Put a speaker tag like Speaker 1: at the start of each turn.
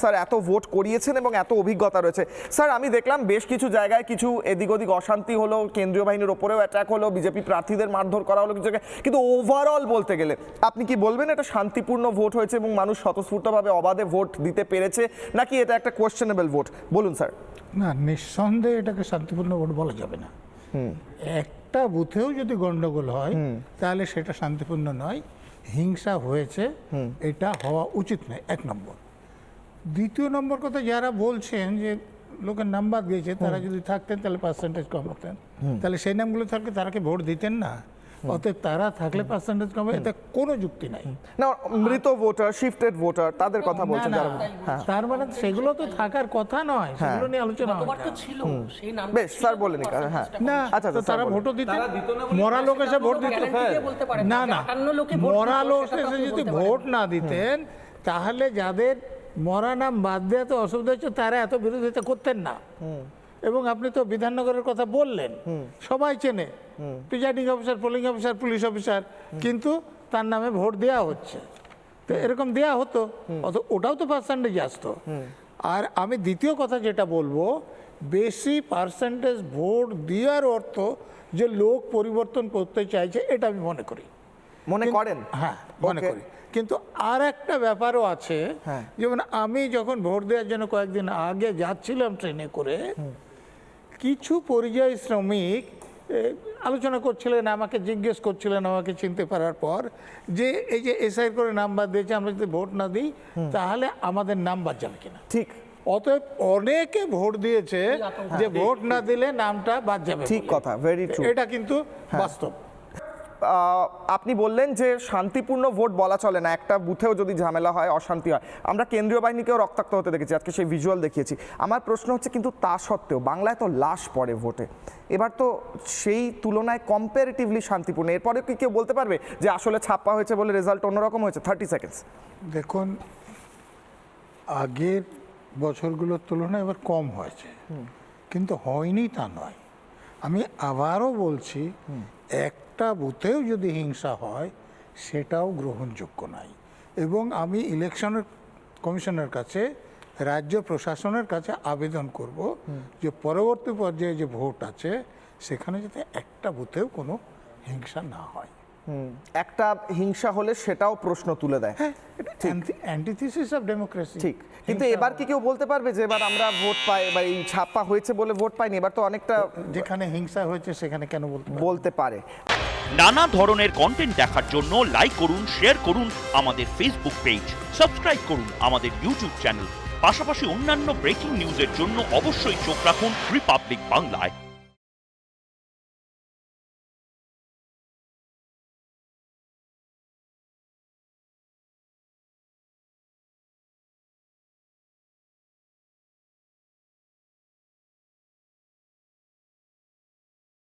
Speaker 1: Sir এত vote করিয়েছেন এবং এত অভিজ্ঞতা রয়েছে। স্যার আমি দেখলাম বেশ কিছু জায়গায় কিছু এদিক ওদিক অশান্তি হলো, কেন্দ্রীয় বাহিনীর ওপরেও অ্যাটাক হলো, বিজেপি প্রার্থীদের মারধর করা হলো কিছু জায়গায়, কিন্তু ওভারঅল বলতে গেলে আপনি কি বলবেন এটা শান্তিপূর্ণ ভোট হয়েছে এবং মানুষ স্বতঃস্ফূর্তভাবে অবাধে ভোট দিতে পেরেছে, নাকি এটা একটা কোয়েশ্চেনেবল ভোট? বলুন স্যার।
Speaker 2: না, নিঃসন্দেহে এটাকে শান্তিপূর্ণ ভোট বলা যাবে না। একটা বুথেও যদি গন্ডগোল হয় তাহলে সেটা শান্তিপূর্ণ নয়, হিংসা হয়েছে, এটা হওয়া উচিত নয়, এক নম্বর। দ্বিতীয় নম্বর কথা, যারা বলছেন যে লোকের নাম্বার দিয়েছে তারা যদি থাকতেন তাহলে পার্সেন্টেজ কম হতেন, তাহলে সেই নামগুলো থাকলে তারা কি ভোট দিতেন না? অতএব তারা থাকলে পার্সেন্টেজ কমে, এতে কোনো যুক্তি নাই।
Speaker 1: না, মৃত ভোটার, শিফটেড ভোটার তাদের কথা বলছেন যারা।
Speaker 2: তার মানে সেগুলো তো থাকার কথা নয়, সেগুলো নিয়ে আলোচনা হয়।
Speaker 1: বেশ স্যার বলেন। হ্যাঁ
Speaker 2: না,
Speaker 1: আচ্ছা
Speaker 2: তো তারা ভোটও দিতে, মরা লোক এসে ভোট দিতে, না না, মরা লোক এসে যদি ভোট না দিতেন তাহলে যাদের মরা নাম বাদ দেওয়া তো অসুবিধা হচ্ছে, তারা এত বিরোধিতা করতেন না। এবং আপনি তো বিধাননগরের কথা বললেন, সবাই চেনে, presiding officer, polling officer, police officer, কিন্তু তার নামে ভোট দেওয়া হচ্ছে। তো এরকম দেওয়া হতো, ওটাও তো পার্সেন্টেজ আসতো। আর আমি দ্বিতীয় কথা যেটা বলবো, বেশি পার্সেন্টেজ ভোট দেওয়ার অর্থ যে লোক পরিবর্তন করতে চাইছে, এটা আমি মনে করি।
Speaker 1: মনে করেন?
Speaker 2: হ্যাঁ, মনে করি। কিন্তু আর একটা ব্যাপারও আছে, যেমন আমি যখন ভোট দেওয়ার জন্য কয়েকদিন আগে যাচ্ছিলাম ট্রেনে করে, কিছু পরিযায়ী শ্রমিক আলোচনা করছিলেন, আমাকে জিজ্ঞেস করছিলেন, আমাকে চিনতে পারার পর, যে এই যে এসআই করে নাম্বার দিয়েছে, আমরা যদি ভোট না দিই তাহলে আমাদের নাম বাদ যাবে কিনা।
Speaker 1: ঠিক।
Speaker 2: অতএব অনেকে ভোট দিয়েছে যে ভোট না দিলে নামটা বাদ যাবে।
Speaker 1: ঠিক কথা, ভেরি ট্রু।
Speaker 2: এটা কিন্তু বাস্তব।
Speaker 1: আপনি বললেন যে শান্তিপূর্ণ ভোট বলা চলে না, একটা বুথেও যদি ঝামেলা হয়, অশান্তি হয়। আমরা কেন্দ্রীয় বাহিনীকেও রক্তাক্ত হতে দেখেছি, আজকে সেই ভিজুয়াল দেখিয়েছি। আমার প্রশ্ন হচ্ছে, কিন্তু তা সত্ত্বেও বাংলায় তো লাশ পড়ে ভোটে, এবার তো সেই তুলনায় কম্পারেটিভলি শান্তিপূর্ণ। এরপরে কি কেউ বলতে পারবে যে আসলে ছাপ্পা হয়েছে বলে রেজাল্ট অন্যরকম হয়েছে? 30 সেকেন্ডস।
Speaker 2: দেখুন, আগের বছরগুলোর তুলনায় এবার কম হয়েছে, কিন্তু হয়নি তা নয়। আমি আবারও বলছি, একটা বুথেও যদি হিংসা হয় সেটাও গ্রহণযোগ্য নয়। এবং আমি ইলেকশনের কমিশনের কাছে, রাজ্য প্রশাসনের কাছে আবেদন করব যে পরবর্তী পর্যায়ে যে ভোট আছে সেখানে যাতে একটা বুথেও কোনো হিংসা না হয়।
Speaker 1: একটা হিংসা হলে সেটাও প্রশ্ন তুলে দেয়।
Speaker 2: Antithesis of democracy.
Speaker 1: ঠিক, কিন্তু এবার কি কেউ বলতে পারবে যে এবার আমরা ভোট পাই, এবার এই ছাপ্পা হয়েছে বলে ভোট পাইনি? এবার তো অনেকটা,
Speaker 2: যেখানে হিংসা হয়েছে সেখানে কেন
Speaker 1: বলতে পারে।
Speaker 3: নানা ধরনের কন্টেন্ট দেখার জন্য লাইক করুন, শেয়ার করুন আমাদের ফেসবুক পেজ, সাবস্ক্রাইব করুন আমাদের ইউটিউব চ্যানেল। পাশাপাশি অন্যান্য ব্রেকিং নিউজের জন্য অবশ্যই চোখ রাখুন রিপাবলিক বাংলায়।